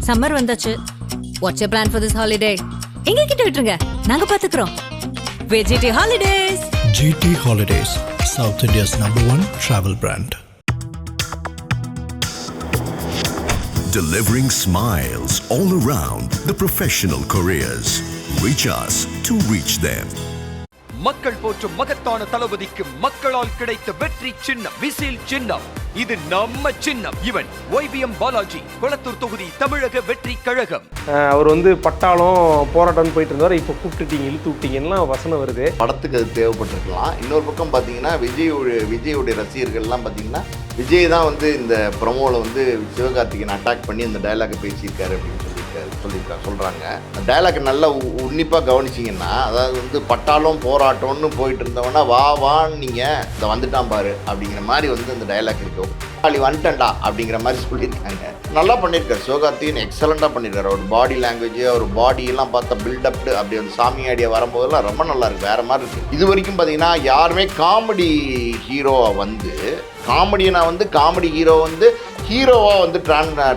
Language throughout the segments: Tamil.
சம்மர் வந்தாச்சு. What's your plan for this holiday? எங்க கிட்ட விட்டுருங்க, நாங்க பாத்துக்கிறோம். VGT Holidays. GT Holidays, South India's #1 travel brand. Delivering smiles all around the professional careers. Reach us to reach them. மக்கள் போற்றும் மகத்தான தளபதிக்கு மக்களால் கிடைத்த வெற்றி சின்னம் விசில் சின்னம். இது நம்ம சின்னம். இவன் YBM பாலாஜி, கொளத்தூர் தொகுதி தமிழக வெற்றி கழகம். அவர் பட்டாளம் போராட்டம் போயிட்டு இருந்தார். இப்போ கூப்பிட்டுட்டீங்க, இழுத்து விட்டீங்கன்னா வசனம் வருது. படத்துக்கு அது தேவைப்பட்டிருக்கலாம். இன்னொரு பக்கம் பார்த்தீங்கன்னா விஜயோடைய ரசிகர்கள்லாம் பார்த்தீங்கன்னா விஜய் தான் இந்த ப்ரமோவில் சிவகார்த்திகேயன் அட்டாக் பண்ணி அந்த டைலாகை பேசியிருக்காரு அப்படின்னு சொல்கிறாங்க. அந்த டைலாக் நல்லா உன்னிப்பாக கவனிச்சிங்கன்னா, அதாவது பட்டாளம் போராட்டம்னு போயிட்டு இருந்தவனா வான்னு நீங்கள் இதை வந்துட்டான் பாரு அப்படிங்கிற மாதிரி அந்த டைலாக் இருக்கும். வந்துட்டா அப்படிங்கிற மாதிரி சொல்லியிருக்காங்க. நல்லா பண்ணியிருக்காரு சிவகார்த்திகேயன், எக்ஸலண்ட்டாக பண்ணியிருக்காரு. அவர் பாடி லாங்குவேஜ், அவர் பாடியெல்லாம் பார்த்தா பில்டப்டு அப்படி சாமி ஐடியா வரும்போதெல்லாம் ரொம்ப நல்லா இருக்குது, வேறு மாதிரி இருக்குது. இது வரைக்கும் பார்த்தீங்கன்னா யாருமே காமெடி ஹீரோவை காமெடியனா காமெடி ஹீரோ ஹீரோவாக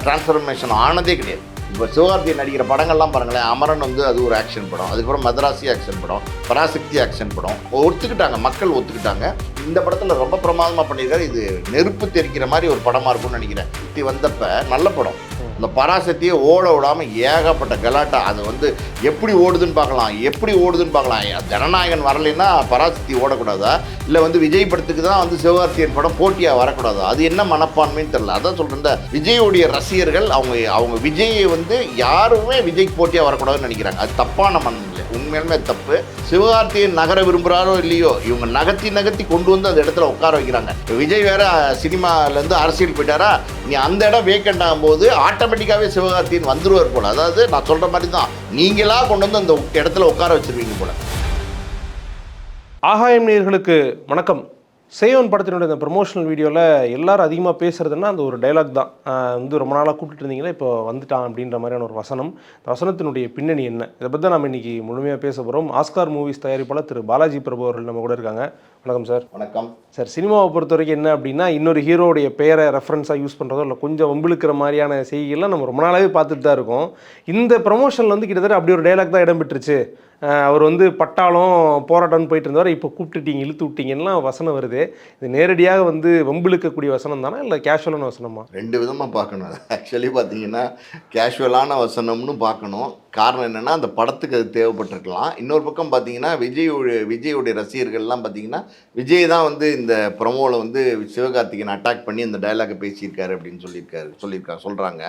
டிரான்ஸ்ஃபர்மேஷன் ஆனதே கிடையாது. இப்போ சிவகார்த்திகேயன் நடிக்கிற படங்கள்லாம் பாருங்களேன். அமரன் அது ஒரு ஆக்ஷன் படம், அதுக்கப்புறம் மதராசி ஆக்ஷன் படம், பராசக்தி ஆக்ஷன் படம் ஒத்துக்கிட்டாங்க, மக்கள் ஒத்துக்கிட்டாங்க. இந்த படத்தில் ரொம்ப பிரமாதமாக பண்ணியிருக்காரு. இது நெருப்பு தெரிக்கிற மாதிரி ஒரு படமாக இருக்கும்னு நினைக்கிறேன். இப்படி வந்தப்போ நல்ல படம். அந்த பராசக்தியை ஓட விடாமல் ஏகப்பட்ட கலாட்டா. அது எப்படி ஓடுதுன்னு பார்க்கலாம். ஜனநாயகன் வரலைன்னா பராசக்தி ஓடக்கூடாதா? இல்லை விஜய் படத்துக்கு தான் சிவகார்த்திகேயன் படம் போட்டியாக வரக்கூடாதா? அது என்ன மனப்பான்மைன்னு தெரியல. அதான் சொல்கிறேன், இந்த விஜயோடைய ரசிகர்கள் அவங்க விஜயை யாருமே விஜய்க்கு போட்டியாக வரக்கூடாதுன்னு நினைக்கிறாங்க. அது தப்பான மனநிலை, உண்மையிலுமே தப்பு. சிவகார்த்திகேயன் நகர விரும்புகிறாரோ இல்லையோ, இவங்க நகர்த்தி கொண்டு அந்த இடத்துல உட்கார வைக்கிறாங்க. விஜய் வேற சினிமாலேருந்து அரசியல் போயிட்டாரா, நீ அந்த இடம் வேக்கண்ட் ஆகும்போது ஆட்டோமேட்டிக்காகவே சிவகார்த்திகேயன் வந்துருவார் போல. அதாவது நான் சொல்கிற மாதிரி தான், நீங்களா கொண்டு அந்த இடத்துல உட்கார வச்சிருவீங்க போல. ஆகாயம் நேயர்களுக்கு வணக்கம். சேவன் படத்தினுடைய இந்த ப்ரமோஷனல் வீடியோவில் எல்லாரும் அதிகமாக பேசுகிறதுன்னா அந்த ஒரு டைலாக் தான். ரொம்ப நாளாக கூப்பிட்டு இருந்தீங்களா, இப்போ வந்துட்டான் அப்படின்ற மாதிரியான ஒரு வசனம். இந்த வசனத்தினுடைய பின்னணி என்ன, இதை பற்றி தான் நம்ம இன்றைக்கி முழுமையாக பேச போகிறோம். ஆஸ்கார் மூவிஸ் தயாரிப்பாளர் திரு பாலாஜி பிரபு அவர்கள் நம்ம கூட இருக்காங்க. வணக்கம் சார். வணக்கம் சார். சினிமாவை பொறுத்த வரைக்கும் என்ன அப்படின்னா, இன்னொரு ஹீரோடைய பெயரை ரெஃபரன்ஸாக யூஸ் பண்ணுறதோ இல்லை கொஞ்சம் வம்பிழுக்கிற மாதிரியான செய்திகள்லாம் நம்ம ரொம்ப நாளாகவே பார்த்துட்டு தான் இருக்கோம். இந்த ப்ரமோஷனில் கிட்டத்தட்ட அப்படி ஒரு டைலாக் தான் இடம்பெற்றுச்சு. அவர் பட்டாளம் போராட்டம்னு போயிட்டு இருந்தார். இப்போ கூப்பிட்டுட்டீங்க, இழுத்து விட்டீங்கன்னா வசனம் வருது. இது நேரடியாக வம்பிழுக்கக்கூடிய வசனம் தானே, இல்லை கேஷுவலான வசனமா? ரெண்டு விதமாக பார்க்கணும். ஆக்சுவலி பார்த்தீங்கன்னா கேஷுவலான வசனம்னு பார்க்கணும். காரணம் என்னென்னா, அந்த படத்துக்கு அது தேவைப்பட்டிருக்கலாம். இன்னொரு பக்கம் பார்த்தீங்கன்னா விஜயோடைய ரசிகர்கள்லாம் பார்த்தீங்கன்னா விஜய் தான் இந்த ப்ரமோவில் சிவகார்த்திகேயன் அட்டாக் பண்ணி அந்த டைலாகை பேசியிருக்காரு அப்படின்னு சொல்கிறாங்க.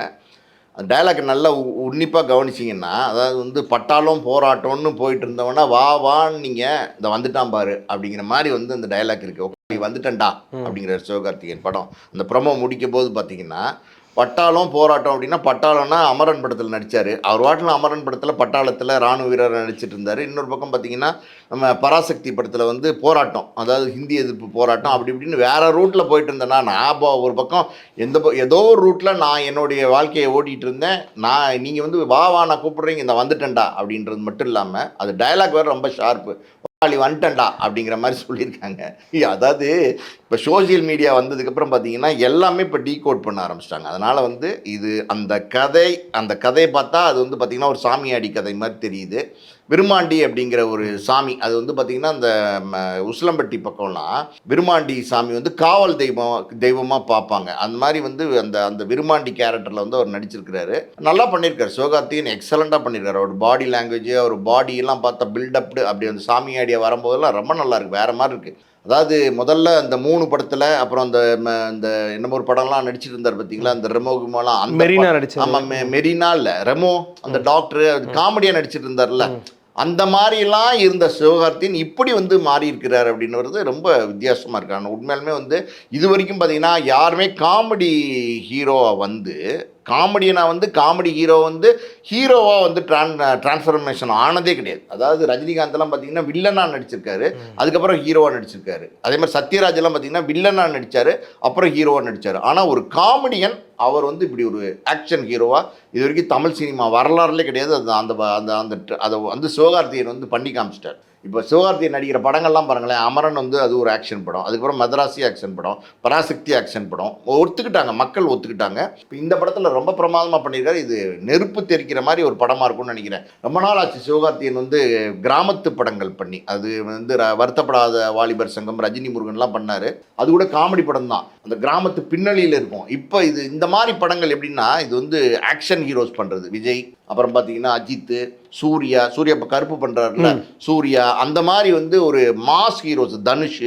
அந்த டைலாக் நல்லா உன்னிப்பாக கவனிச்சிங்கன்னா, அதாவது பட்டாளம் போராட்டம்னு போயிட்டு இருந்தவனா வான்னு நீங்கள் இதை வந்துட்டான் பாரு அப்படிங்கிற மாதிரி அந்த டைலாக் இருக்குது. வந்துட்டா அப்படிங்கிற சிவகார்த்திகேயன் படம் அந்த ப்ரமோ முடிக்கும் போது பார்த்தீங்கன்னா, பட்டாளம் போராட்டம் அப்படின்னா, பட்டாளம்னா அமரன் படத்தில் நடித்தார். அவர் வாட்டில் அமரன் படத்தில் பட்டாளத்தில் இராணுவ வீரர் நடிச்சிட்டு இருந்தார். இன்னொரு பக்கம் பார்த்திங்கன்னா நம்ம பராசக்தி படத்தில் போராட்டம், அதாவது ஹிந்தி எதிர்ப்பு போராட்டம் அப்படி இப்படின்னு வேறு ரூட்டில் போயிட்டு இருந்தேன்னா, நான் ஒரு பக்கம் ஏதோ ஒரு ரூட்டில் நான் என்னுடைய வாழ்க்கையை ஓட்டிகிட்டு இருந்தேன். நீங்கள் நான் கூப்பிட்றீங்க இந்த வந்துட்டேன்டா அப்படின்றது மட்டும் இல்லாமல் அது டைலாக் வேறு ரொம்ப ஷார்ப்பு. வந்துட்டா அப்படிங்கிற மாதிரி சொல்லியிருக்காங்க. அதாவது இப்போ சோசியல் மீடியா வந்ததுக்கப்புறம் பார்த்தீங்கன்னா எல்லாமே இப்போ டீகோட் பண்ண ஆரம்பிச்சிட்டாங்க. அதனால் இது அந்த கதையை பார்த்தா அது பார்த்திங்கன்னா ஒரு சாமியாடி கதை மாதிரி தெரியுது. விருமாண்டி அப்படிங்கிற ஒரு சாமி, அது பார்த்திங்கன்னா அந்த உசிலம்பட்டி பக்கம்லாம் விருமாண்டி சாமி காவல் தெய்வமாக பார்ப்பாங்க. அந்த மாதிரி அந்த விருமாண்டி கேரக்டரில் அவர் நடிச்சிருக்கிறாரு. நல்லா பண்ணியிருக்காரு. சிவகார்த்திகேயன் எக்ஸலண்ட்டாக பண்ணியிருக்காரு. அவர் பாடி லாங்குவேஜ், அவர் பாடியெல்லாம் பார்த்தா பில்டப்டு அப்படி சாமி ஐடியா வரும்போதெல்லாம் ரொம்ப நல்லா இருக்குது, வேறு மாதிரி இருக்குது. அதாவது முதல்ல அந்த 3 படத்தில், அப்புறம் அந்த என்னமோ ஒரு படம்லாம் நடிச்சிட்டு இருந்தார் பார்த்தீங்களா, அந்த ரெமோகுமாலாம், அந்த மெரினா நடிச்சு, ஆமாம் மெரினா இல்லை ரெமோ, அந்த டாக்டரு காமெடியாக நடிச்சிட்டு இருந்தார்ல, அந்த மாதிரிலாம் இருந்த சிவகார்த்திகேயன் இப்படி மாறி இருக்கிறார் அப்படின்னு ரொம்ப வித்தியாசமாக இருக்காங்க. உண்மையாலுமே இது வரைக்கும் பார்த்தீங்கன்னா யாருமே காமெடி ஹீரோவை காமெடியனா காமெடி ஹீரோ ஹீரோவாக டிரான்ஸ்ஃபர்மேஷன் ஆனதே கிடையாது. அதாவது ரஜினிகாந்த்லாம் பார்த்தீங்கன்னா வில்லனாக நடிச்சிருக்காரு, அதுக்கப்புறம் ஹீரோவாக நடிச்சிருக்காரு. அதே மாதிரி சத்யராஜெல்லாம் பார்த்தீங்கன்னா வில்லனாக நடித்தார், அப்புறம் ஹீரோவாக நடித்தார். ஆனால் ஒரு காமெடியன் அவர் இப்படி ஒரு ஆக்ஷன் ஹீரோவாக இது வரைக்கும் தமிழ் சினிமா வரலாறுலே கிடையாது. அதை சிவகார்த்திகேயன் பண்ணி காமிச்சிட்டார். இப்போ சிவகார்த்திகேயன் நடிக்கிற படங்கள்லாம் பாருங்களேன், அமரன் வந்து அது ஒரு ஆக்ஷன் படம், அதுக்கப்புறம் மதராசி ஆக்ஷன் படம், பராசக்தி ஆக்ஷன் படம், ஒத்துக்கிட்டாங்க, மக்கள் ஒத்துக்கிட்டாங்க. இப்போ இந்த படத்தில் ரொம்ப பிரமாதமாக பண்ணியிருக்காரு. இது நெருப்பு தெரிக்கிற மாதிரி ஒரு படமாக இருக்கும்னு நினைக்கிறேன். ரொம்ப நாள் ஆச்சு சிவகார்த்திகேயன் வந்து கிராமத்து படங்கள் பண்ணி, அது வந்து வருத்தப்படாத வாலிபர் சங்கம், ரஜினி முருகன்லாம் பண்ணார். அது கூட காமெடி படம் தான், அந்த கிராமத்து பின்னணியில் இருக்கும். இப்போ இது இந்த மாதிரி படங்கள் எப்படின்னா, இது வந்து ஆக்ஷன் ஹீரோஸ் பண்ணுறது, விஜய், அப்புறம் பார்த்தீங்கன்னா அஜித், சூர்யா இப்போ கருப்பு பண்ணுறாருல சூர்யா, அந்த மாதிரி வந்து ஒரு மாஸ் ஹீரோஸ், தனுஷ்,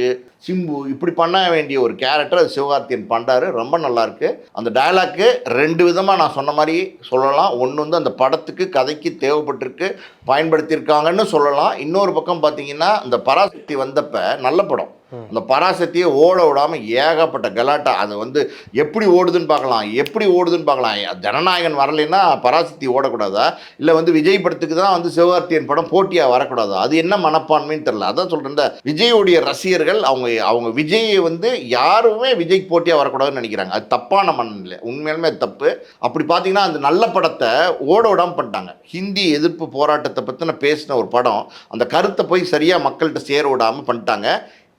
சிம்பு, இப்படி பண்ண வேண்டிய ஒரு கேரக்டர் அது சிவகார்த்திகேயன் பண்ணுறாரு. ரொம்ப நல்லாயிருக்கு. அந்த டயலாக்கு 2 விதமாக நான் சொன்ன மாதிரி சொல்லலாம். ஒன்று வந்து அந்த படத்துக்கு கதைக்கு தேவைப்பட்டிருக்கு, பயன்படுத்தியிருக்காங்கன்னு சொல்லலாம். இன்னொரு பக்கம் பார்த்தீங்கன்னா அந்த பராசக்தி வந்தப்போ நல்ல படம், அந்த பராசக்தியை ஓட விடாமல் ஏகப்பட்ட கலாட்டா. அது வந்து எப்படி ஓடுதுன்னு பார்க்கலாம். ஜனநாயகன் வரலைன்னா பராசக்தி ஓடக்கூடாதா, இல்லை வந்து விஜய் படத்துக்கு தான் வந்து சிவகார்த்திகேயன் படம் போட்டியாக வரக்கூடாதா? அது என்ன மனப்பான்மைன்னு தெரியல. அதான் சொல்கிறேன், இந்த விஜயோடைய ரசிகர்கள் அவங்க விஜயை வந்து யாருமே விஜய்க்கு போட்டியாக வரக்கூடாதுன்னு நினைக்கிறாங்க. அது தப்பான மனநிலை, உண்மையிலுமே தப்பு. அப்படி பார்த்தீங்கன்னா அந்த நல்ல படத்தை ஓட விடாமல் பண்ணிட்டாங்க. ஹிந்தி எதிர்ப்பு போராட்டத்தை பற்றின பேசின ஒரு படம், அந்த கருத்தை போய் சரியாக மக்கள்கிட்ட சேர விடாமல் பண்ணிட்டாங்க.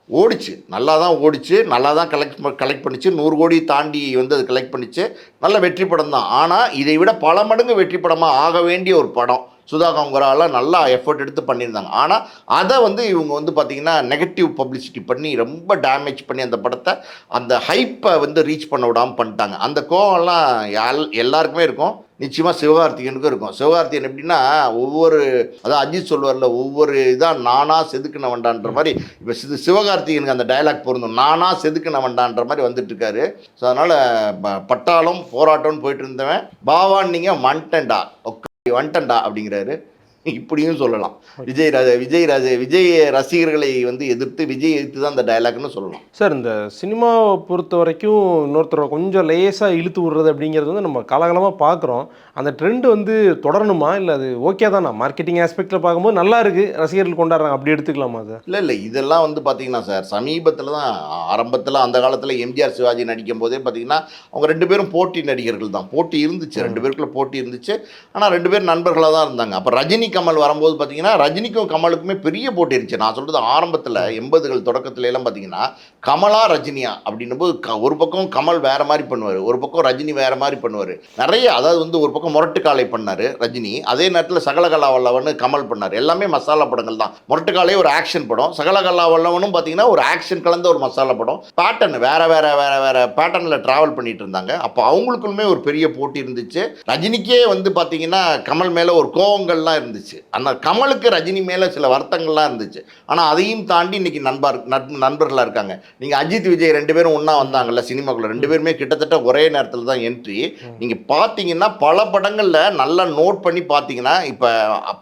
ஓடிச்சு, நல்லா தான் கலெக்ட் பண்ணிச்சு. 100 கோடி தாண்டி வந்து அது கலெக்ட் பண்ணிச்சு. நல்ல வெற்றி படம் தான். ஆனால் இதை விட பல மடங்கு வெற்றி படமாக ஆக வேண்டிய ஒரு படம். சுதா காங்கராலாம் நல்லா எஃபர்ட் எடுத்து பண்ணியிருந்தாங்க. ஆனால் அதை வந்து இவங்க வந்து பார்த்திங்கன்னா நெகட்டிவ் பப்ளிசிட்டி பண்ணி ரொம்ப டேமேஜ் பண்ணி அந்த படத்தை, அந்த ஹைப்பை வந்து ரீச் பண்ண விடாமல் பண்ணிட்டாங்க. அந்த கோவம்லாம் எல்லாருக்குமே இருக்கும், நிச்சயமாக சிவகார்த்திகேயனுக்கும் இருக்கும். சிவகார்த்திகேயன் எப்படின்னா அதாவது அஜித் சொல்வார்ல, ஒவ்வொரு இதாக நானாக செதுக்கின வண்டான்ற மாதிரி இப்போ சிவகார்த்திகேயனுக்கு அந்த டயலாக் பொருந்தும், நானாக செதுக்கின வண்டான்ற மாதிரி வந்துட்டு இருக்காரு. ஸோ அதனால் பட்டாளம் போராட்டம்னு போயிட்டு இருந்தவன் பாவான் நீங்கள் வந்துட்டண்டா அப்படிங்கிறாரு. இப்படியும் சொல்லலாம். விஜய் ரசிகர்களை வந்து விஜய் எதிர்த்து தான் அந்த டயலாக்னு சொல்லலாம். சார், இந்த சினிமாவை பொறுத்த வரைக்கும் இன்னொருத்தரை கொஞ்சம் லேசாக இழுத்து விடுறது அப்படிங்கிறது வந்து நம்ம காலகாலமாக பார்க்குறோம். அந்த ட்ரெண்ட் வந்து தொடரணுமா, இல்லை அது ஓகே தானா? மார்க்கெட்டிங் ஆஸ்பெக்டில் பார்க்கும்போது நல்லா இருக்குது, ரசிகர்கள் கொண்டாடுறாங்க, அப்படி எடுத்துக்கலாமா சார்? இல்லை இதெல்லாம் வந்து பார்த்தீங்கன்னா சார், சமீபத்தில் தான், ஆரம்பத்தில் அந்த காலத்தில் எம்ஜிஆர் சிவாஜி நடிக்கும் போதே பார்த்தீங்கன்னா அவங்க 2 பேரும் போட்டி நடிகர்கள் தான். போட்டி இருந்துச்சு, 2 பேருக்குள்ள போட்டி இருந்துச்சு. ஆனால் 2 பேரும் நண்பர்களாக தான் இருந்தாங்க. அப்போ ரஜினி கமல் வரும்போது பார்த்தீங்கன்னா ரஜினிக்கும் கமலுக்குமே பெரிய போட்டி இருந்துச்சு. நான் சொல்கிறது ஆரம்பத்தில் 80கள் தொடக்கத்துல எல்லாம் பார்த்தீங்கன்னா கமலா ரஜினியா அப்படின்னும் போது ஒரு பக்கம் கமல் வேறு மாதிரி பண்ணுவார், ஒரு பக்கம் ரஜினி வேறு மாதிரி பண்ணுவார். நிறைய, அதாவது வந்து ஒரு பக்கம் முரட்டுக்காலை பண்ணார் ரஜினி, அதே நேரத்தில் சகலகலா வல்லவன் கமல் பண்ணார். எல்லாமே மசாலா படங்கள் தான். முரட்டுக்காலே ஒரு ஆக்ஷன் படம், சகலகலா வல்லவனும் பார்த்தீங்கன்னா ஒரு ஆக்ஷன் கலந்த ஒரு மசாலா படம். பேட்டர்ன் வேறு பேட்டர்னில் ட்ராவல் பண்ணிட்டு இருந்தாங்க. அப்போ அவங்களுக்குமே ஒரு பெரிய போட்டி இருந்துச்சு. ரஜினிக்கே வந்து பார்த்தீங்கன்னா கமல் மேலே ஒரு கோவங்கள்லாம் இருந்துச்சு. அந்த கமலுக்கு ரஜினி மேலே சில வருத்தங்கள்லாம் இருந்துச்சு. ஆனால் அதையும் தாண்டி இன்னைக்கு நண்பர்களாக இருக்காங்க. நீங்கள் அஜித் விஜய் 2 பேரும் ஒன்றா வந்தாங்கல்ல சினிமாக்குள்ள, 2 பேருமே கிட்டத்தட்ட ஒரே நேரத்தில் தான் என்ட்ரி. நீங்கள் பார்த்தீங்கன்னா பல படங்களில் நல்லா நோட் பண்ணி பார்த்தீங்கன்னா, இப்போ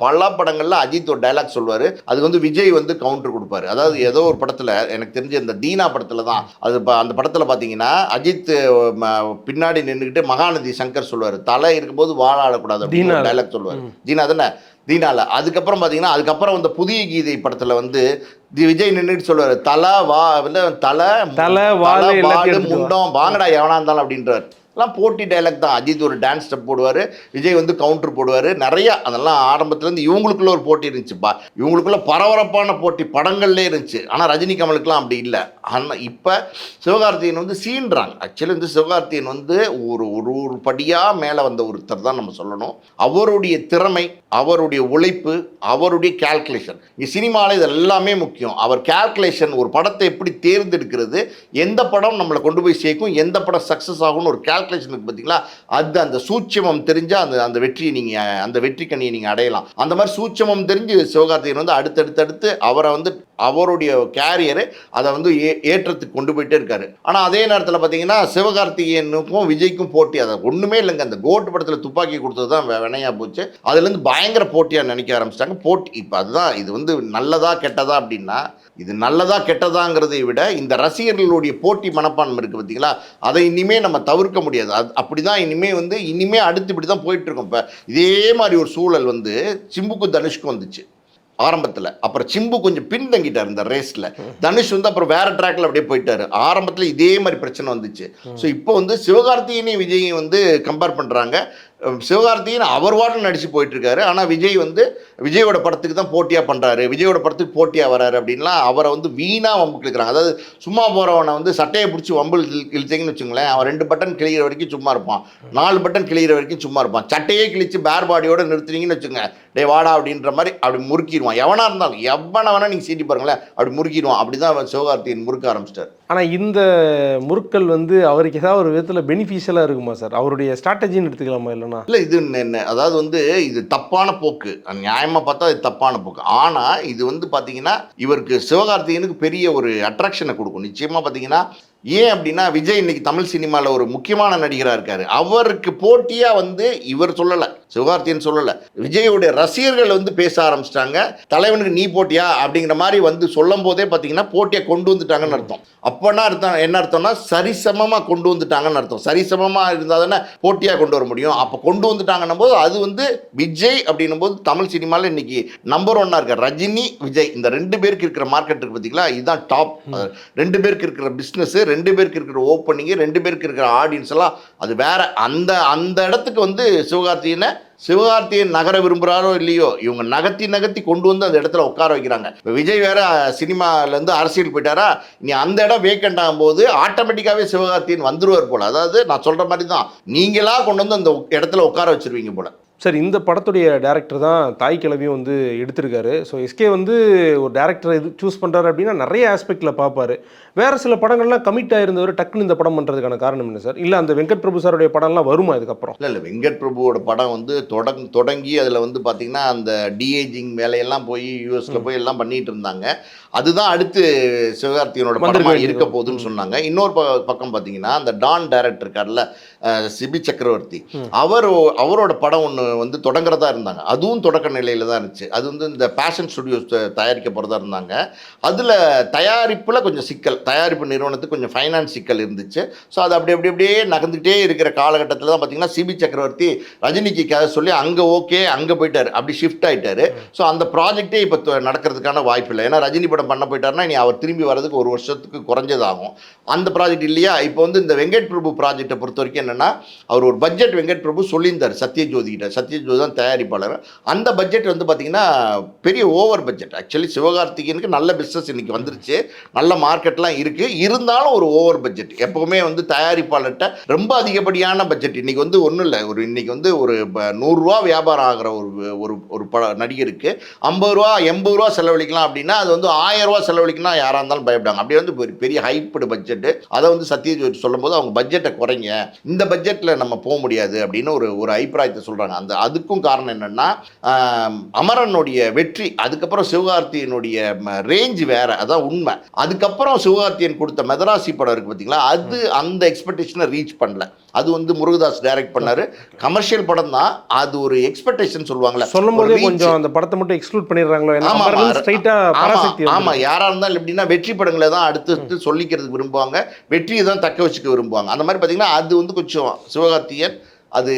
பல படங்களில் அஜித் ஒரு டைலாக் சொல்லுவார், அது வந்து விஜய் வந்து கவுண்டர் கொடுப்பாரு. அதாவது ஏதோ ஒரு படத்தில், எனக்கு தெரிஞ்ச இந்த தீனா படத்தில் தான் அது, அந்த படத்தில் பார்த்தீங்கன்னா அஜித் பின்னாடி நின்றுக்கிட்டு மகாநதி சங்கர் சொல்லுவார், தலை இருக்கும்போது வாழ ஆடக்கூடாது அப்படின்னு டைலாக் சொல்லுவார். தீனா தானே, தீனால. அதுக்கப்புறம் பார்த்தீங்கன்னா அதுக்கப்புறம் வந்து புதிய கீதை படத்தில் வந்து விஜய் நின்றுட்டு சொல்லுவார், தலை வாடு முண்டம் வாங்கடா எவனா இருந்தாலும் அப்படின்றார். எல்லாம் போட்டி டைலாக் தான். அஜித் ஒரு டான்ஸ் ஸ்டெப் போடுவார், விஜய் வந்து கவுண்டர் போடுவார். நிறையா அதெல்லாம் ஆரம்பத்துலேருந்து இவங்களுக்குள்ள ஒரு போட்டி இருந்துச்சுப்பா. இவங்களுக்குள்ள பரபரப்பான போட்டி படங்கள்லே இருந்துச்சு. ஆனால் ரஜினி கமலுக்குலாம் அப்படி இல்லை. ஆனால் இப்போ சிவகார்த்திகேயன் வந்து சீன்றாங்க. ஆக்சுவலி வந்து சிவகார்த்திகேயன் வந்து ஒரு படியாக மேலே வந்த ஒருத்தர் தான் நம்ம சொல்லணும். அவருடைய திறமை, அவருடைய உழைப்பு, அவருடைய கேல்குலேஷன், இங்கே சினிமாவில் இது எல்லாமே முக்கியம். அவர் கேல்குலேஷன், ஒரு படத்தை எப்படி தேர்ந்தெடுக்கிறது, எந்த படம் நம்மளை கொண்டு போய் சேர்க்கும், எந்த படம் சக்ஸஸ் ஆகும்னு ஒரு கேல்குலேஷன் இருக்கு பார்த்தீங்களா, அது அந்த சூட்சமம் தெரிஞ்சால் அந்த வெற்றியை நீங்கள், அந்த வெற்றி கண்ணியை நீங்கள் அடையலாம். அந்த மாதிரி சூட்சமம் தெரிஞ்சு சிவகார்த்திகேயன் வந்து அடுத்தடுத்து அவரை வந்து அவருடைய கேரியரு அதை வந்து ஏற்றத்துக்கு கொண்டு போயிட்டே இருக்காரு. ஆனால் அதே நேரத்தில் பார்த்தீங்கன்னா சிவகார்த்திகேயனுக்கும் விஜய்க்கும் போட்டி, அதை ஒன்றுமே இல்லைங்க. அந்த கோட் படத்தில் துப்பாக்கி கொடுத்தது தான் வினையாக போச்சு. அதுலேருந்து பயங்கர போட்டியாக நினைக்க ஆரம்பிச்சிட்டாங்க. போட்டி இப்போ அதுதான். இது வந்து நல்லதா கெட்டதா அப்படின்னா, இது நல்லதா கெட்டதாங்கிறதை விட இந்த ரசிகர்களுடைய போட்டி மனப்பான்மை இருக்குது பார்த்தீங்களா, அதை இனிமேல் நம்ம தவிர்க்க முடியாது. அப்படி தான் இனிமே அடுத்து இப்படி தான் போயிட்டுருக்கோம். இப்போ இதே மாதிரி ஒரு சூழல் வந்து சிம்புக்கும் தனுஷ்க்கும் வந்துச்சு ஆரம்பத்தில். அப்புறம் சிம்பு கொஞ்சம் பின்தங்கிட்டார் இந்த ரேஸில். தனுஷ் வந்து அப்புறம் வேறு ட்ராக்கில் அப்படியே போயிட்டார். ஆரம்பத்தில் இதே மாதிரி பிரச்சனை வந்துச்சு. ஸோ இப்போ வந்து சிவகார்த்திகேயனையும் விஜயையும் வந்து கம்பேர் பண்ணுறாங்க. சிவகார்த்திகேயன் அவர் வாட்டில் நடிச்சு போயிட்டு இருக்காரு. ஆனால் விஜய் வந்து விஜயோட படத்துக்கு தான் போட்டியாக பண்ணுறாரு, விஜயோட படத்துக்கு போட்டியாக வராரு அப்படின்லாம் அவரை வந்து வீணாக வம்பு கிழக்கிறாங்க. அதாவது சும்மா போகிறவனை வந்து சட்டையை பிடிச்சி வம்பு இழுத்தீங்கன்னு வச்சுங்களேன், அவன் 2 பட்டன் கிழிகிற வரைக்கும் சும்மா இருப்பான், 4 பட்டன் கிழிகிற வரைக்கும் சும்மா இருப்பான். சட்டையே கிழிச்சு பேர் பாடியோட நிறுத்துனீங்கன்னு வச்சுங்க, டே வாடா அப்படின்ற மாதிரி அப்படி முறுக்கிடுவான். எவனாக இருந்தாலும் எவனை வேணால் நீங்கள் சீட்டி பாருங்களேன், அப்படி முறுக்கிடுவான். அப்படி தான் சிவகார்த்திகேயன் முறுக்க ஆரம்பிச்சிட்டார். ஆனால் இந்த முறுக்கல் வந்து அவருக்கு ஏதாவது ஒரு விதத்தில் பெனிஃபிஷியலாக இருக்குமா சார்? அவருடைய ஸ்ட்ராட்டஜின்னு எடுத்துக்கலாமா? இல்லைனா இல்லை, இது என்ன, அதாவது வந்து இது தப்பான போக்கு, நியாயமாக பார்த்தா இது தப்பான போக்கு. ஆனால் இது வந்து பார்த்தீங்கன்னா இவருக்கு சிவகார்த்திகேயனுக்கு பெரிய ஒரு அட்ராக்ஷனை கொடுக்கும் நிச்சயமாக. பார்த்தீங்கன்னா ஏன் அப்படின்னா விஜய் இன்னைக்கு தமிழ் சினிமாவில் ஒரு முக்கியமான நடிகராக இருக்காரு. அவருக்கு போட்டியாக வந்து இவர் சொல்லலை, சிவகார்த்திகேயன் சொல்லலை, விஜயோடைய ரசிகர்கள் வந்து பேச ஆரம்பிச்சிட்டாங்க. தலைவனுக்கு நீ போட்டியா அப்படிங்கிற மாதிரி வந்து சொல்லும் போதே பார்த்தீங்கன்னா போட்டியை கொண்டு வந்துட்டாங்கன்னு அர்த்தம். அப்போனா அர்த்தம் என்ன அர்த்தம்னா சரிசமமாக கொண்டு வந்துட்டாங்கன்னு அர்த்தம். சரிசமமாக இருந்தால் தானே போட்டியாக கொண்டு வர முடியும். அப்போ கொண்டு வந்துட்டாங்கன்னும் போது அது வந்து விஜய் அப்படின்னும் போது தமிழ் சினிமாவில் இன்னைக்கு நம்பர் 1 இருக்கார். ரஜினி, விஜய், இந்த 2 பேருக்கு இருக்கிற மார்க்கெட் இருக்கு பார்த்தீங்களா, இதுதான் டாப். 2 பேருக்கு இருக்கிற பிஸ்னஸ், 2 பேருக்கு இருக்கிற ஓப்பனிங், 2 பேருக்கு இருக்கிற ஆடியன்ஸ் எல்லாம் அது வேற. அந்த இடத்துக்கு வந்து சிவகார்த்திகேயன் நகர விரும்புகிறாரோ இல்லையோ, இவங்க நகர்த்தி கொண்டு வந்து அந்த இடத்துல உட்கார வைக்கிறாங்க. இப்போ விஜய் வேற சினிமாலேருந்து அரசியல் போயிட்டாரா, நீ அந்த இடம் வேக்கண்ட் ஆகும்போது ஆட்டோமேட்டிக்காகவே சிவகார்த்திகேயன் வந்துருவார் போல். அதாவது நான் சொல்கிற மாதிரி தான், நீங்களாக கொண்டு வந்து அந்த இடத்துல உட்கார வச்சிருவீங்க போல். சார், இந்த படத்துடைய டேரக்டர் தான் தாய் கிழவியும் வந்து எடுத்திருக்காரு. ஸோ எஸ்கே வந்து ஒரு டேரக்டரை சூஸ் பண்ணுறாரு அப்படின்னா நிறைய ஆஸ்பெக்டில் பார்ப்பார். வேறு சில படங்கள்லாம் கமிட் ஆயிருந்தவர் டக்குன்னு இந்த படம் பண்ணுறதுக்கான காரணம் என்ன சார்? இல்லை அந்த வெங்கட் பிரபு சாருடைய படம்லாம் வருமா இதுக்கப்புறம்? இல்லை, வெங்கட் பிரபுவோட படம் வந்து தொடங்கி அதில் வந்து பார்த்திங்கன்னா அந்த டிஏஜிங் வேலையெல்லாம் போய் யூஎஸில் போய் எல்லாம் பண்ணிகிட்டு இருந்தாங்க. அதுதான் அடுத்து சிவகார்த்திகேயனோட படமாக இருக்க போகுதுன்னு சொன்னாங்க. இன்னொரு பக்கம் பார்த்தீங்கன்னா அந்த டான் டைரக்டர் இருக்கார்ல, சிபி சக்கரவர்த்தி, அவரோட படம் ஒன்று வந்து தொடங்குறதா இருந்தாங்க. அதுவும் தொடக்க நிலையில் தான் இருந்துச்சு. அது வந்து இந்த பேஷன் ஸ்டுடியோஸ் தயாரிக்க போகிறதா இருந்தாங்க. அதில் தயாரிப்பில் கொஞ்சம் சிக்கல், தயாரிப்பு நிறுவனத்துக்கு கொஞ்சம் ஃபைனான்ஸ் சிக்கல் இருந்துச்சு. ஸோ அது அப்படியே நகர்ந்துகிட்டே இருக்கிற காலகட்டத்தில் தான் பார்த்தீங்கன்னா சிபி சக்கரவர்த்தி ரஜினிக்கு கதை சொல்லி அங்கே ஓகே அங்கே போயிட்டார், அப்படி ஷிஃப்ட் ஆகிட்டார். ஸோ அந்த ப்ராஜெக்டே இப்போ நடக்கிறதுக்கான வாய்ப்பு இல்லை. ஏன்னா ரஜினி படம் பண்ண போயிட்டாருன்னா இனி அவர் திரும்பி வர்றதுக்கு 1 வருஷத்துக்கு குறைஞ்சதாகும். அந்த ப்ராஜெக்ட் இல்லையா. இப்போ வந்து இந்த வெங்கட் பிரபு ப்ராஜெக்டை பொறுத்த வரைக்கும் என்னென்னா, அவர் ஒரு பட்ஜெட் வெங்கட் பிரபு சொல்லியிருந்தார் சத்யஜோதி கிட்ட. சத்யஜோதி தான் தயாரிப்பாளர். அந்த பட்ஜெட் வந்து பார்த்தீங்கன்னா பெரிய ஓவர் பட்ஜெட். ஆக்சுவலி சிவகார்த்திகேயனுக்கு நல்ல பிஸ்னஸ் இன்னைக்கு வந்துருச்சு, நல்ல மார்க்கெட்லாம் இருக்குது. இருந்தாலும் ஒரு ஓவர் பட்ஜெட் எப்போவுமே வந்து தயாரிப்பாளர்கிட்ட ரொம்ப அதிகப்படியான பட்ஜெட். இன்றைக்கி வந்து ஒன்றும் இல்லை, இன்னைக்கு வந்து ஒரு 100 ரூபா வியாபாரம் ஆகிற ஒரு நடிகருக்கு 50 ரூபா 80 ரூபா செலவழிக்கலாம் அப்படின்னா அது வந்து 1000 ரூபா செலவழிக்கணும் யாராக இருந்தாலும் பயப்படாங்க. அப்படியே வந்து பெரிய ஹைப்டு பட்ஜெட்டு. அதை வந்து சத்யஜோதி சொல்லும் போது அவங்க பட்ஜெட்டை குறைங்க, இந்த பட்ஜெட்டில் நம்ம போக முடியாது அப்படின்னு ஒரு அபிப்பிராயத்தை சொல்கிறாங்க. அதுக்கும் காரணம் என்னென்னா அமரனுடைய வெற்றி, அதுக்கப்புறம் சிவகார்த்திகேயனுடைய ரேஞ்சு வேற, அதான் உண்மை. அதுக்கப்புறம் சிவகார்த்திகேயன் கொடுத்த மெதராசி படம் இருக்குது பார்த்தீங்களா, அது அந்த எக்ஸ்பெக்டேஷனை ரீச் பண்ணல. அது வந்து முருகதாஸ் டைரக்ட் பண்ணாரு, கமர்ஷியல் படம் தான். அது ஒரு எக்ஸ்பெக்டேஷன் சொல்லுவாங்கல்ல, சொல்லும் போதே கொஞ்சம் அந்த படத்தை மட்டும் எக்ஸ்க்ளூட் பண்ணிடுறாங்களோ. ஆமா, யாரா இருந்தாலும் எப்படின்னா வெற்றி படங்களை தான் அடுத்து சொல்லிக்கிறதுக்கு விரும்புவாங்க, வெற்றியை தான் தக்க வச்சுக்க விரும்புவாங்க. அந்த மாதிரி பார்த்தீங்கன்னா அது வந்து கொஞ்சம் சிவகார்த்திகேயன் அது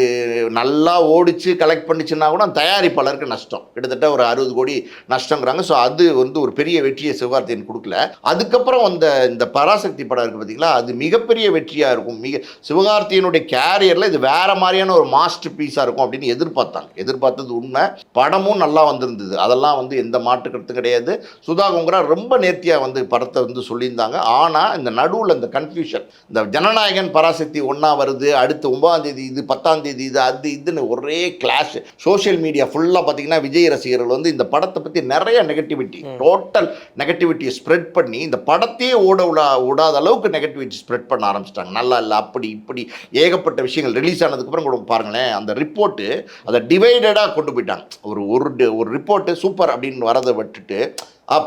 நல்லா ஓடிச்சு கலெக்ட் பண்ணிச்சுன்னா கூட அந்த தயாரிப்பாளருக்கு நஷ்டம், கிட்டத்தட்ட ஒரு 60 கோடி நஷ்டங்கிறாங்க. ஸோ அது வந்து ஒரு பெரிய வெற்றியை சிவகார்த்திகேயன் கொடுக்கல. அதுக்கப்புறம் இந்த பராசக்தி படம் இருக்குது பார்த்தீங்களா, அது மிகப்பெரிய வெற்றியாக இருக்கும். சிவகார்த்திகேயனுடைய கேரியரில் இது வேறு மாதிரியான ஒரு மாஸ்டர் பீஸாக இருக்கும் அப்படின்னு எதிர்பார்த்தது உண்மை. படமும் நல்லா வந்திருந்தது, அதெல்லாம் வந்து எந்த மாற்று கருத்து கிடையாது. சுதா கொங்கரா ரொம்ப நேர்த்தியாக வந்து படத்தை வந்து சொல்லியிருந்தாங்க. ஆனால் இந்த நடுவில் இந்த கன்ஃபியூஷன், இந்த ஜனநாயகன் பராசக்தி ஒன்றா வருது, அடுத்து 9ஆம் தேதி இது 10ஆம் தேதி இது இதுன்னு ஒரே கிளாஷ். சோஷியல் மீடியா ஃபுல்லாக பார்த்தீங்கன்னா விஜய் ரசிகர்கள் வந்து இந்த படத்தை பற்றி நிறைய நெகட்டிவிட்டி, டோட்டல் நெகட்டிவிட்டியை ஸ்ப்ரெட் பண்ணி இந்த படத்தையே விடாத அளவுக்கு நெகட்டிவிட்டி ஸ்ப்ரெட் பண்ண ஆரம்பிச்சிட்டாங்க. நல்லா இல்லை, அப்படி இப்படி ஏகப்பட்ட விஷயங்கள். ரிலீஸ் ஆனதுக்கப்புறம் கூட பாருங்களேன், அந்த ரிப்போர்ட்டு அதை டிவைடடாக கொண்டு போயிட்டாங்க. ஒரு ரிப்போர்ட்டு சூப்பர் அப்படின்னு வரதை விட்டுட்டு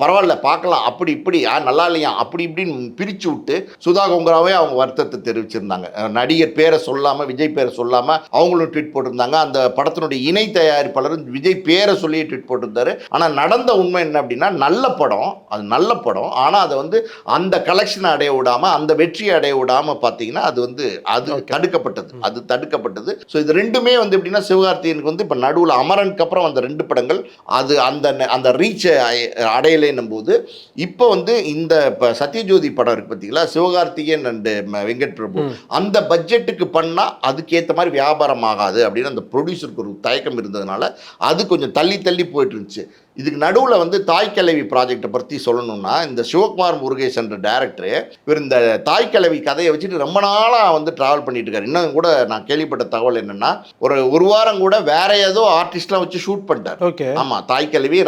பரவாயில்ல பார்க்கலாம், அப்படி இப்படி நல்லா இல்லையா அப்படி இப்படின்னு பிரித்து விட்டு சுதா கொங்கராவே அவங்க வருத்தத்தை தெரிவிச்சிருந்தாங்க. நடிகர் பேரை சொல்லாமல், விஜய் பேரை சொல்லாமல் அவங்களும் ட்வீட் போட்டிருந்தாங்க. அந்த படத்தினுடைய இணை தயாரிப்பாளரும் விஜய் பேரை சொல்லி ட்வீட் போட்டிருந்தாரு. ஆனால் நடந்த உண்மை என்ன அப்படின்னா, நல்ல படம், அது நல்ல படம். ஆனால் அதை வந்து அந்த கலெக்ஷனை அடைய விடாமல், அந்த வெற்றியை அடைய விடாமல் பார்த்தீங்கன்னா அது தடுக்கப்பட்டது. ஸோ இது ரெண்டுமே வந்து எப்படின்னா சிவகார்த்திகேயனுக்கு வந்து இப்போ நடுவில் அமரனுக்கு அப்புறம் அந்த 2 படங்கள் அது அந்த ரீச்சை அடைய அமையலைன்னும் போது இப்போ வந்து இந்த இப்போ சத்யஜோதி படம் இருக்கு பார்த்தீங்களா, சிவகார்த்திகேயன் அண்ட் வெங்கட் பிரபு, அந்த பட்ஜெட்டுக்கு பண்ணால் அதுக்கேற்ற மாதிரி வியாபாரம் ஆகாது அப்படின்னு அந்த ப்ரொடியூசருக்கு ஒரு தயக்கம் இருந்ததுனால அது கொஞ்சம் தள்ளி தள்ளி போயிட்டு இருந்துச்சு. இதுக்கு நடுவில் வந்து தாய்க்கிழவி ப்ராஜெக்டை பற்றி சொல்லணும்னா, இந்த சிவகுமார் முருகேசன் டேரக்டரு இவர் இந்த தாய்க்கிழவி கதையை வச்சுட்டு ரொம்ப நாளாக வந்து ட்ராவல் பண்ணிட்டு இருக்காரு. இன்னும் கூட நான் கேள்விப்பட்ட தகவல் என்னென்னா, ஒரு வாரம் கூட வேற ஏதோ ஆர்டிஸ்ட்லாம் வச்சு ஷூட் பண்ணிட்டார். ஓகே. ஆமாம், தாய்க்கிழவி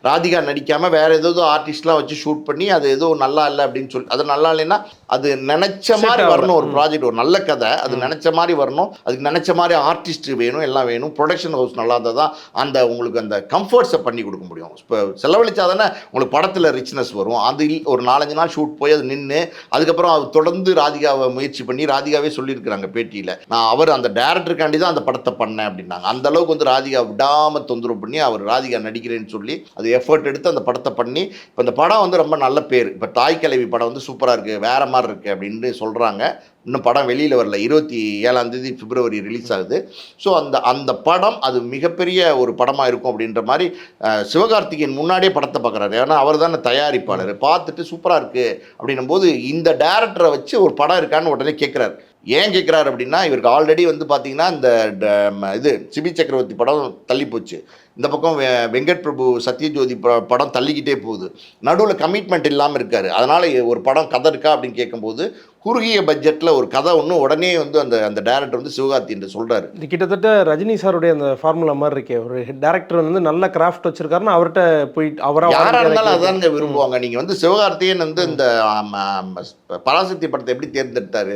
ராதிகா நடிக்காமல் வேற ஏதோ ஆர்டிஸ்ட்லாம் வச்சு ஷூட் பண்ணி அது ஏதோ நல்லா இல்லை அப்படின்னு சொல்லி, அது நல்லா இல்லைன்னா அது நினச்ச மாதிரி வரணும். ஒரு ப்ராஜெக்ட் ஒரு நல்ல கதை அது நினச்ச மாதிரி வரணும், அதுக்கு நினச்ச மாதிரி ஆர்டிஸ்ட் வேணும், எல்லாம் வேணும், ப்ரொடக்ஷன் ஹவுஸ் நல்லா இருந்தால் தான் அந்த உங்களுக்கு அந்த கம்ஃபர்ட்ஸை பண்ணி கொடுக்க முடியும். இப்போ செலவழிச்சா தானே உங்களுக்கு படத்தில் ரிச்னஸ் வரும். அது ஒரு 4-5 நாள் ஷூட் போய் அது நின்று அதுக்கப்புறம் அது தொடர்ந்து ராதிகாவை முயற்சி பண்ணி, ராதிகாவே சொல்லியிருக்கிறாங்க பேட்டியில், நான் அவர் அந்த டேரக்டருக்காண்டி தான் அந்த படத்தை பண்ணேன் அப்படின்னாங்க. அந்த அளவுக்கு வந்து ராதிகா விடாமல் தொந்தரவு பண்ணி அவர் ராதிகா நடிக்கிறேன்னு சொல்லி அது எஃபர்ட் எடுத்து அந்த படத்தை பண்ணி இப்போ இந்த படம் வந்து ரொம்ப நல்ல பேர். இப்போ தாய்க்கிழவி படம் வந்து சூப்பராக இருக்குது, வேற மாதிரி இருக்குது அப்படின்னு சொல்கிறாங்க. இன்னும் படம் வெளியில் வரல, 27 பிப்ரவரி ரிலீஸ் ஆகுது. ஸோ அந்த படம் அது மிகப்பெரிய ஒரு படமாக இருக்கும் அப்படின்ற மாதிரி சிவகார்த்திகேயன் முன்னாடியே படத்தை பார்க்குறாரு. ஏன்னா அவர் தானே தயாரிப்பாளர். பார்த்துட்டு சூப்பராக இருக்குது அப்படின்னும் போது இந்த டேரக்டரை வச்சு ஒரு படம் இருக்கான்னு உடனே கேட்குறாரு. ஏன் கேட்குறாரு அப்படின்னா, இவருக்கு ஆல்ரெடி வந்து பார்த்தீங்கன்னா இந்த இது சிபி சக்கரவர்த்தி படம் தள்ளி போச்சு, இந்த பக்கம் வெங்கட் பிரபு சத்யஜோதி படம் தள்ளிக்கிட்டே போகுது, நடுவில் கமிட்மெண்ட் இல்லாமல் இருக்கார். அதனால் ஒரு படம் கதை இருக்கா அப்படின்னு கேட்கும்போது குறுகிய பட்ஜெட்டில் ஒரு கதை ஒன்று உடனே வந்து அந்த டேரக்டர் வந்து சிவகார்த்தி என்று சொல்கிறாரு. இது கிட்டத்தட்ட ரஜினி சாருடைய அந்த ஃபார்முலா மாதிரி இருக்கே, ஒரு டேரக்டர் வந்து நல்ல கிராஃப்ட் வச்சிருக்காருன்னா அவர்கிட்ட போயிட்டு யாராக இருந்தாலும் அதாங்க விரும்புவாங்க. நீங்கள் வந்து சிவகார்த்தியன் வந்து இந்த பராசக்தி படத்தை எப்படி தேர்ந்தெடுத்தாரு,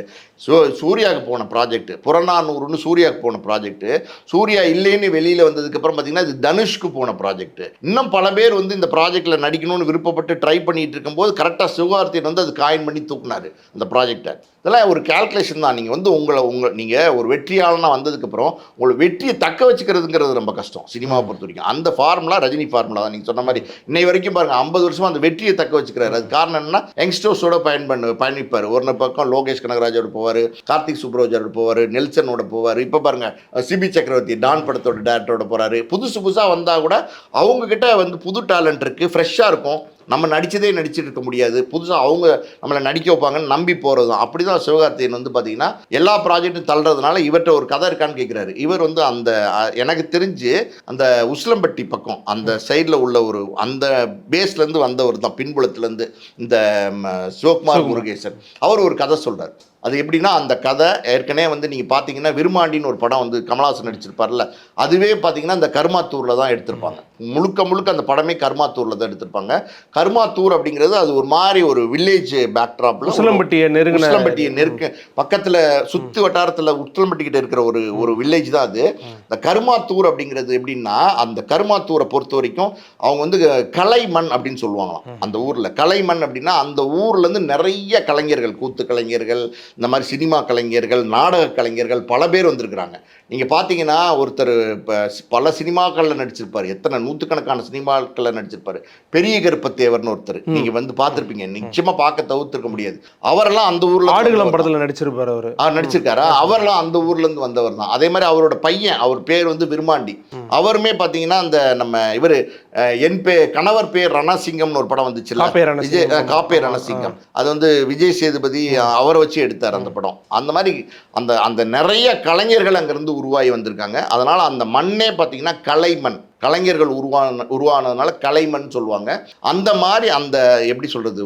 சூர்யாவுக்கு போன ப்ராஜெக்ட், புறநானூறுன்னு சூர்யாவுக்கு போன ப்ராஜெக்ட், சூர்யா இல்லைன்னு வெளியில் வந்ததுக்கப்புறம் பார்த்தீங்கன்னா இது தனுஷ்க்கு போன ப்ராஜெக்ட். இன்னும் பல பேர் வந்து இந்த ப்ராஜெக்டில் நடிக்கணும்னு விருப்பப்பட்டு ட்ரை பண்ணிட்டு இருக்கும்போது கரெக்டாக சிவகார்த்தியன் வந்து அது காயின் பண்ணி தூக்குனாரு அந்த ப்ராஜெக்டை. இதெல்லாம் ஒரு கால்குலேஷன் தான். நீங்கள் வந்து நீங்கள் ஒரு வெற்றியாளனாக வந்ததுக்கப்புறம் உங்களை வெற்றியை தக்க வச்சுக்கிறதுங்கிறது ரொம்ப கஷ்டம் சினிமாவை பொறுத்த வரைக்கும். அந்த ஃபார்முலா ரஜினி ஃபார்முலா தான். நீங்கள் சொன்ன மாதிரி இன்னை வரைக்கும் பாருங்கள் 50 வருஷமாக அந்த வெற்றியை தக்க வச்சுக்கிறாரு. அது காரணம் என்னன்னா, யங்ஸ்டர்ஸோட பயணிப்பார். ஒரு பக்கம் லோகேஷ் கனகராஜோட போவார், கார்த்திக் சுப்ராஜோட போவார், நெல்சனோட போவார். இப்போ பாருங்கள் சிபி சக்கரவர்த்தி டான் படத்தோட டேரக்டரோட போகிறாரு. புதுசாக வந்தால் கூட அவங்கக்கிட்ட வந்து புது டேலண்ட் இருக்குது, ஃப்ரெஷ்ஷாக இருக்கும். நம்ம நடித்ததே நடிச்சுட்டு இருக்க முடியாது, புதுசாக அவங்க நம்மளை நடிக்க வைப்பாங்கன்னு நம்பி போகிறது தான். அப்படி தான் சிவகார்த்தியன் வந்து பார்த்தீங்கன்னா எல்லா ப்ராஜெக்ட்டும் தள்ளுறதுனால இவர்கிட்ட ஒரு கதை இருக்கான்னு கேட்குறாரு. இவர் வந்து அந்த எனக்கு தெரிஞ்சு அந்த உசிலம்பட்டி பக்கம் அந்த சைடில் உள்ள ஒரு அந்த பேஸ்லேருந்து வந்தவர் தான், பின்புலத்துலேருந்து இந்த சிவகுமார் முருகேசன். அவர் ஒரு கதை சொல்கிறார். அது எப்படின்னா, அந்த கதை ஏற்கனவே வந்து நீங்கள் பார்த்தீங்கன்னா விருமாண்டின்னு ஒரு படம் வந்து கமலஹாசன் நடிச்சிருப்பார்ல, அதுவே பார்த்தீங்கன்னா இந்த கருமாத்தூரில் தான் எடுத்திருப்பாங்க. முழுக்க அந்த படமே கருமாத்தூரில் தான் எடுத்திருப்பாங்க. கருமாத்தூர் அப்படிங்கிறது அது ஒரு மாதிரி ஒரு வில்லேஜ் பேக்ட்ராப்பில் உசிலம்பட்டியை நெருக்க பக்கத்தில் சுற்று வட்டாரத்தில் உசிலம்பட்டிக்கிட்ட இருக்கிற ஒரு வில்லேஜ் தான் அது. இந்த கருமாத்தூர் அப்படிங்கிறது எப்படின்னா, அந்த கருமாத்தூரை பொறுத்த வரைக்கும் அவங்க வந்து கலைமண் அப்படின்னு சொல்லுவாங்களாம். அந்த ஊரில் கலைமண் அப்படின்னா அந்த ஊர்லேருந்து நிறைய கலைஞர்கள், கூத்து கலைஞர்கள், இந்த மாதிரி சினிமா கலைஞர்கள், நாடக கலைஞர்கள் பல பேர் வந்திருக்கிறாங்க. நீங்கள் பார்த்தீங்கன்னா ஒருத்தர் இப்போ பல சினிமாக்களில் நடிச்சிருப்பார், எத்தனை நூற்றுக்கணக்கான சினிமாக்களில் நடிச்சிருப்பார், பெரிய கருப்பத்தேவர்னு ஒருத்தர். நீங்கள் வந்து பார்த்துருப்பீங்க, நிச்சயமாக பார்க்க தவிர்த்திருக்க முடியாது. அவரெல்லாம் அந்த ஊரில் ஆடுகளம் படத்தில் நடிச்சிருப்பார். நடிச்சிருக்காரா? அவரெல்லாம் அந்த ஊர்லேருந்து வந்தவர் தான். அதே மாதிரி அவரோட பையன், அவர் பேர் வந்து விருமாண்டி, அவருமே பார்த்தீங்கன்னா அந்த நம்ம இவர் கணவர் பேர் ரணசிங்கம்னு ஒரு படம் வந்துச்சு, காப்பே ரணசிங்கம். அது வந்து விஜய் சேதுபதி அவரை வச்சு எடுத்தார் அந்த படம். அந்த மாதிரி அந்த நிறைய கலைஞர்கள் அங்கேருந்து உருவாகி வந்திருக்காங்க. அதனால் அந்த மண்ணே பார்த்தீங்கன்னா கலைமண், கலைஞர்கள் உருவானதுனால கலைமண் சொல்லுவாங்க. அந்த மாதிரி அந்த எப்படி சொல்கிறது,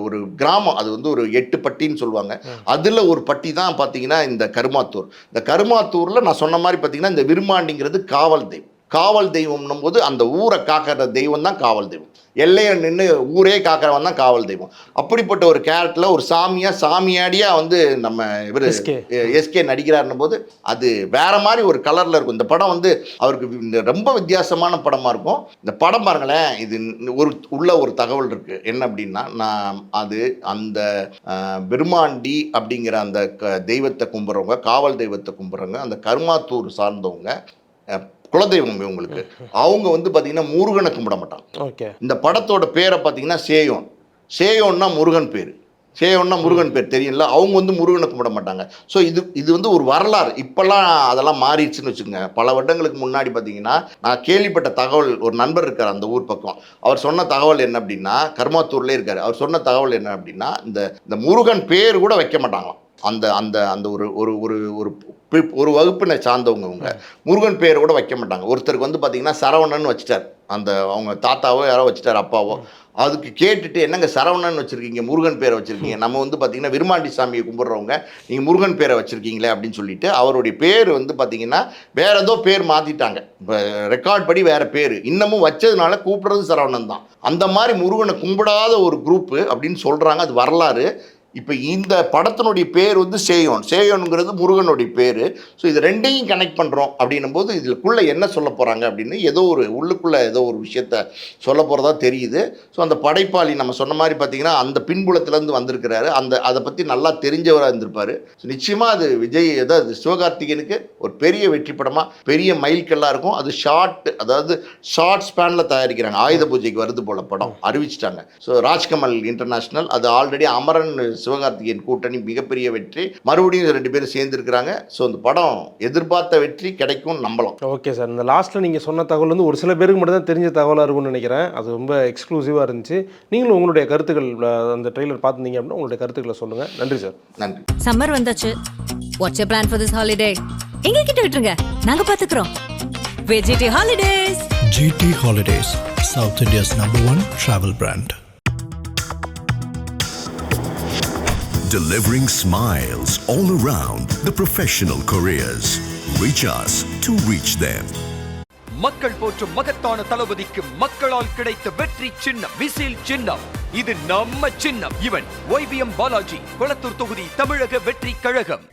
ஒரு கிராமம், அது வந்து ஒரு 8 பட்டின்னு சொல்லுவாங்க. அதில் ஒரு பட்டி தான் பார்த்தீங்கன்னா இந்த கருமாத்தூர். இந்த கருமாத்தூரில் நான் சொன்ன மாதிரி பார்த்தீங்கன்னா இந்த விருமாண்டிங்கிறது காவல் தெய்வம். காவல் தெய்வம்னும் போது அந்த ஊரை காக்கிற தெய்வம் தான் காவல் தெய்வம். எல்லையை நின்று ஊரே காக்கிறவன் தான் காவல் தெய்வம். அப்படிப்பட்ட ஒரு கேரக்டரில் ஒரு சாமியாடியாக வந்து நம்ம இவர் எஸ்கே நடிக்கிறாருன்னும் போது அது வேற மாதிரி ஒரு கலரில் இருக்கும். இந்த படம் வந்து அவருக்கு ரொம்ப வித்தியாசமான படமாக இருக்கும். இந்த படம் பாருங்களேன், இது ஒரு தகவல் இருக்குது. என்ன அப்படின்னா, நான் அந்த விருமாண்டி அப்படிங்கிற அந்த தெய்வத்தை கும்பிட்றவங்க, காவல் தெய்வத்தை கும்பிட்றவங்க, அந்த கருமாத்தூர் சார்ந்தவங்க குலதெய்வம் இவங்களுக்கு. அவங்க வந்து பார்த்தீங்கன்னா முருகனை கும்பிட மாட்டாங்க. இந்த படத்தோட பேரை பார்த்தீங்கன்னா சேயோன்னா முருகன் பேர், சேயோன்னா முருகன் பேர் தெரியும்ல, அவங்க வந்து முருகனை கும்பிட மாட்டாங்க. ஸோ இது வந்து ஒரு வரலாறு. இப்போல்லாம் அதெல்லாம் மாறிடுச்சுன்னு வச்சுக்கோங்க. பல வருடங்களுக்கு முன்னாடி பார்த்தீங்கன்னா நான் கேள்விப்பட்ட தகவல், ஒரு நண்பர் இருக்கார் அந்த ஊர் பக்கம், அவர் சொன்ன தகவல் என்ன அப்படின்னா, கர்மாத்தூர்லேயே இருக்கார், அவர் சொன்ன தகவல் என்ன அப்படின்னா, இந்த முருகன் பேர் கூட வைக்க மாட்டாங்களாம். அந்த அந்த அந்த ஒரு ஒரு ஒரு ஒரு ஒரு வகுப்பினை சார்ந்தவங்க அவங்க முருகன் பேர் கூட வைக்க மாட்டாங்க. ஒருத்தருக்கு வந்து பார்த்தீங்கன்னா சரவணன் வச்சுட்டார், அந்த அவங்க தாத்தாவோ யாரோ வச்சுட்டார், அப்பாவோ. அதுக்கு கேட்டுட்டு என்னங்க சரவணன் வச்சுருக்கீங்க, முருகன் பேரை வச்சுருக்கீங்க, நம்ம வந்து பார்த்தீங்கன்னா விருமாண்டி சாமியை கும்பிட்றவங்க, நீங்கள் முருகன் பேரை வச்சுருக்கீங்களே அப்படின்னு சொல்லிட்டு அவருடைய பேர் வந்து பார்த்தீங்கன்னா வேற ஏதோ பேர் மாற்றிட்டாங்க. இப்போ ரெக்கார்ட் படி வேறு பேர் இன்னமும் வச்சதுனால கூப்பிட்றது சரவணன் தான். அந்த மாதிரி முருகனை கும்பிடாத ஒரு குரூப்பு அப்படின்னு சொல்கிறாங்க. அது வரலாறு. இப்போ இந்த படத்தினுடைய பேர் வந்து சேயோனுங்கிறது முருகனுடைய பேர். ஸோ இது ரெண்டையும் கனெக்ட் பண்ணுறோம் அப்படின்னும் போது இதுக்குள்ளே என்ன சொல்ல போகிறாங்க அப்படின்னு ஏதோ ஒரு உள்ளுக்குள்ளே ஏதோ ஒரு விஷயத்த சொல்ல போகிறதா தெரியுது. ஸோ அந்த படைப்பாளி நம்ம சொன்ன மாதிரி பார்த்தீங்கன்னா அந்த பின்புலத்துலேருந்து வந்திருக்கிறாரு, அதை பற்றி நல்லா தெரிஞ்சவராக இருந்திருப்பார். ஸோ நிச்சயமாக அது விஜய் அதாவது சிவகார்த்திகேயனுக்கு ஒரு பெரிய வெற்றி படமாக, பெரிய மைல்கல்லாக இருக்கும். அது அதாவது ஷார்ட் ஸ்பேனில் தயாரிக்கிறாங்க. ஆயுத பூஜைக்கு வருது போல் படம் அறிவிச்சிட்டாங்க. ஸோ ராஜ்கமல் இன்டர்நேஷ்னல், அது ஆல்ரெடி அமரன் சிவகார்த்திகேயன் கூட்டணி மிகப்பெரிய வெற்றி, மறுபடியும் 2 பேரும் சேர்ந்துருக்கிறாங்க. ஸோ இந்த படம் எதிர்பார்த்த வெற்றி கிடைக்கும் நம்பலாம். ஓகே சார், இந்த லாஸ்ட்டில் நீங்கள் சொன்ன தகவல் வந்து ஒரு சில பேருக்கு மட்டும் தான் தெரிஞ்ச தகவலாக இருக்கும்னு நினைக்கிறேன். அது ரொம்ப எக்ஸ்க்ளூசிவாக இருந்துச்சு. நீங்களும் உங்களுடைய கருத்துக்கள் அந்த ட்ரெய்லர் பார்த்துருந்தீங்க அப்படின்னா உங்களுடைய கருத்துக்களை சொல்லுங்கள். நன்றி சார். நன்றி. சம்மர் வந்தாச்சு. Watts plan for this holiday? எங்க கிட்ட விட்டுருங்க, நாங்க பாத்துக்கிறோம். VGT Holidays. GT Holidays, South India's #1 travel brand. Delivering smiles all around, the professional careers. Reach us to reach them. மக்கள் போற்றும் மகத்தான தளபதிக்கு மக்களால் கிடைத்த வெற்றி சின்னம் விசில் சின்னம். இது நம்ம சின்னம். இவன் YBM பாலாஜி, கொளத்தூர் தொகுதி தமிழக வெற்றி கழகம்.